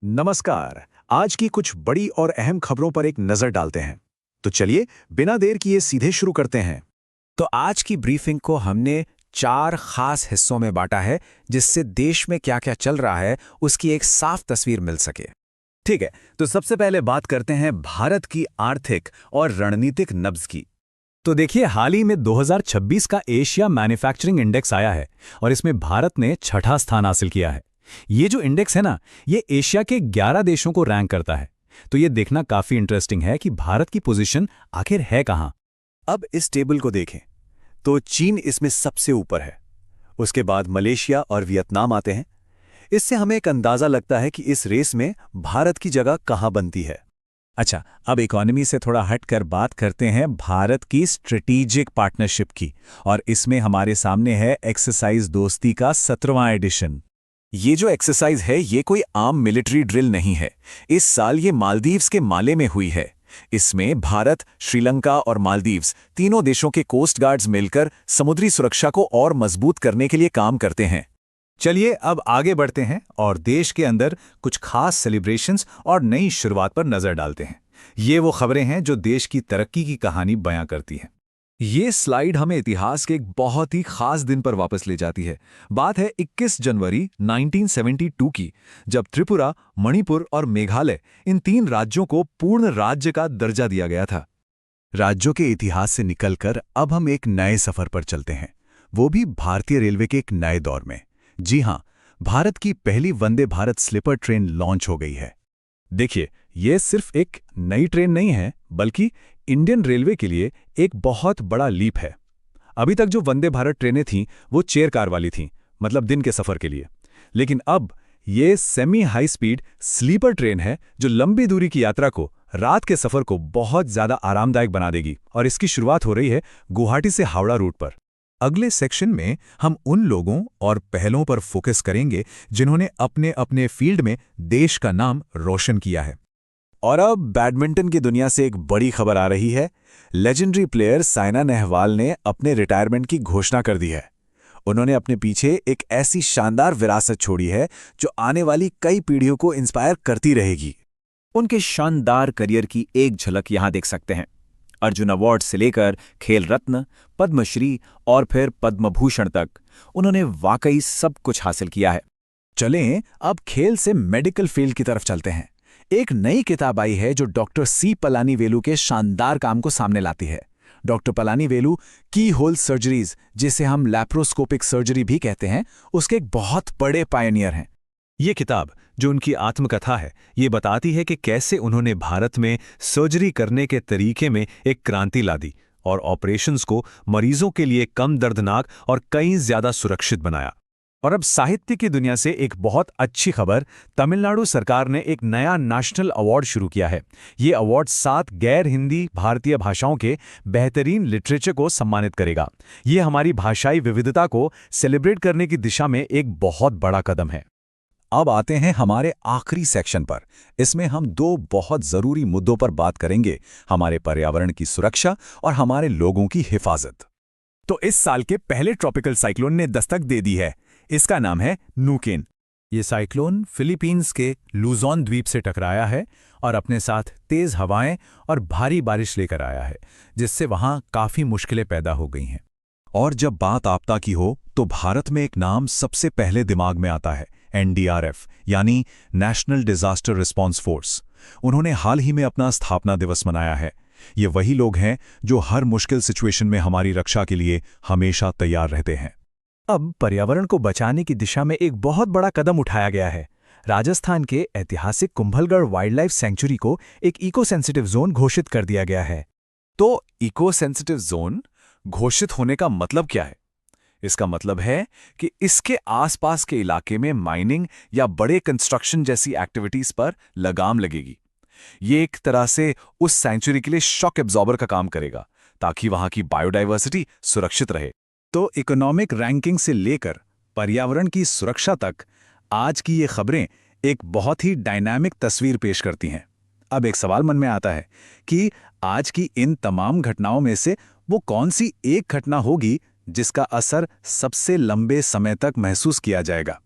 नमस्कार। आज की कुछ बड़ी और अहम खबरों पर एक नजर डालते हैं। तो चलिए बिना देर किए सीधे शुरू करते हैं। तो आज की ब्रीफिंग को हमने 4 खास हिस्सों में बांटा है, जिससे देश में क्या क्या चल रहा है उसकी एक साफ तस्वीर मिल सके। ठीक है, तो सबसे पहले बात करते हैं भारत की आर्थिक और रणनीतिक नब्ज की। तो देखिए, हाल ही में 2026 का एशिया मैन्युफैक्चरिंग इंडेक्स आया है और इसमें भारत ने छठा स्थान हासिल किया है। ये जो इंडेक्स है ना, ये एशिया के 11 देशों को रैंक करता है। तो ये देखना काफी इंटरेस्टिंग है कि भारत की पोजीशन आखिर है कहां। अब इस टेबल को देखें तो चीन इसमें सबसे ऊपर है। उसके बाद मलेशिया और वियतनाम आते हैं। इससे हमें एक अंदाजा लगता है कि इस रेस में भारत की जगह कहां बनती है। अच्छा, अब इकोनॉमी से थोड़ा हटकर बात करते हैं भारत की स्ट्रेटेजिक पार्टनरशिप की, और इसमें हमारे सामने है एक्सरसाइज दोस्ती का 17वां एडिशन। ये जो एक्सरसाइज है, ये कोई आम मिलिट्री ड्रिल नहीं है। इस साल ये मालदीव्स के माले में हुई है। इसमें भारत, श्रीलंका और मालदीव्स तीनों देशों के कोस्ट गार्ड्स मिलकर समुद्री सुरक्षा को और मजबूत करने के लिए काम करते हैं। चलिए अब आगे बढ़ते हैं और देश के अंदर कुछ खास सेलिब्रेशंस और नई शुरुआत पर नजर डालते हैं। ये वो खबरें हैं जो देश की तरक्की की कहानी बयां करती हैं। ये स्लाइड हमें इतिहास के एक बहुत ही खास दिन पर वापस ले जाती है। बात है 21 जनवरी 1972 की, जब त्रिपुरा, मणिपुर और मेघालय, इन 3 राज्यों को पूर्ण राज्य का दर्जा दिया गया था। राज्यों के इतिहास से निकलकर अब हम एक नए सफर पर चलते हैं, वो भी भारतीय रेलवे के एक नए दौर में। जी हां, भारत की पहली Vande Bharat sleeper train launch हो गई है। देखिए, ये सिर्फ एक नई ट्रेन नहीं है, बल्कि इंडियन रेलवे के लिए एक बहुत बड़ा लीप है। अभी तक जो वंदे भारत ट्रेनें थीं, वो चेयर कार वाली थीं, मतलब दिन के सफर के लिए। लेकिन अब ये semi high speed sleeper train है, जो लंबी दूरी की यात्रा को, रात के सफर को बहुत ज्यादा आरामदायक बना देगी। और इसकी शुरुआत हो रही है गुवाहाटी से हावड़ा रूट पर। अगले सेक्शन में हम उन लोगों और पहलों पर फोकस करेंगे जिन्होंने अपने अपने फील्ड में देश का नाम रोशन किया है। और अब बैडमिंटन की दुनिया से एक बड़ी खबर आ रही है। लेजेंडरी प्लेयर साइना नेहवाल ने अपने रिटायरमेंट की घोषणा कर दी है। उन्होंने अपने पीछे एक ऐसी शानदार विरासत छोड़ी है जो आने वाली कई पीढ़ियों को इंस्पायर करती रहेगी। उनके शानदार करियर की एक झलक यहां देख सकते हैं। अर्जुन अवार्ड से लेकर खेल रत्न, पद्मश्री और फिर पद्म भूषण तक उन्होंने वाकई सब कुछ हासिल किया है। चलें अब खेल से मेडिकल फील्ड की तरफ चलते हैं। एक नई किताब आई है जो डॉक्टर सी पलानीवेलु के शानदार काम को सामने लाती है। डॉक्टर पलानीवेलु की होल सर्जरीज, जिसे हम लैप्रोस्कोपिक सर्जरी भी कहते हैं, उसके एक बहुत बड़े पायनियर हैं। ये किताब, जो उनकी आत्मकथा है, ये बताती है कि कैसे उन्होंने भारत में सर्जरी करने के तरीके में एक क्रांति ला दी और ऑपरेशंस को मरीजों के लिए कम दर्दनाक और कहीं ज्यादा सुरक्षित बनाया। और अब साहित्य की दुनिया से एक बहुत अच्छी खबर। तमिलनाडु सरकार ने एक नया नेशनल अवार्ड शुरू किया है। ये अवार्ड 7 गैर हिंदी भारतीय भाषाओं के बेहतरीन लिटरेचर को सम्मानित करेगा। ये हमारी भाषाई विविधता को सेलिब्रेट करने की दिशा में एक बहुत बड़ा कदम है। अब आते हैं हमारे आखिरी सेक्शन पर। इसमें हम 2 बहुत जरूरी मुद्दों पर बात करेंगे, हमारे पर्यावरण की सुरक्षा और हमारे लोगों की हिफाजत। तो इस साल के पहले ट्रॉपिकल साइक्लोन ने दस्तक दे दी है। इसका नाम है नूकेन। ये साइक्लोन फिलीपींस के लुजोन द्वीप से टकराया है और अपने साथ तेज हवाएं और भारी बारिश लेकर आया है, जिससे वहां काफी मुश्किलें पैदा हो गई हैं। और जब बात आपदा की हो तो भारत में एक नाम सबसे पहले दिमाग में आता है, NDRF, यानी नेशनल डिजास्टर रिस्पांस फोर्स। उन्होंने हाल ही में अपना स्थापना दिवस मनाया है। ये वही लोग हैं जो हर मुश्किल सिचुएशन में हमारी रक्षा के लिए हमेशा तैयार रहते हैं। अब पर्यावरण को बचाने की दिशा में एक बहुत बड़ा कदम उठाया गया है। राजस्थान के ऐतिहासिक कुंभलगढ़ वाइल्ड लाइफ सेंचुरी को एक इको सेंसिटिव जोन घोषित कर दिया गया है। तो इको सेंसिटिव जोन घोषित होने का मतलब क्या है? इसका मतलब है कि इसके आसपास के इलाके में माइनिंग या बड़े कंस्ट्रक्शन जैसी एक्टिविटीज पर लगाम लगेगी। ये एक तरह से उस सेंचुरी के लिए शॉक एब्जॉर्बर का काम करेगा, ताकि वहां की बायोडाइवर्सिटी सुरक्षित रहे। तो इकोनॉमिक रैंकिंग से लेकर पर्यावरण की सुरक्षा तक आज की ये खबरें एक बहुत ही डायनामिक तस्वीर पेश करती हैं। अब एक सवाल मन में आता है कि आज की इन तमाम घटनाओं में से वो कौन सी एक घटना होगी जिसका असर सबसे लंबे समय तक महसूस किया जाएगा।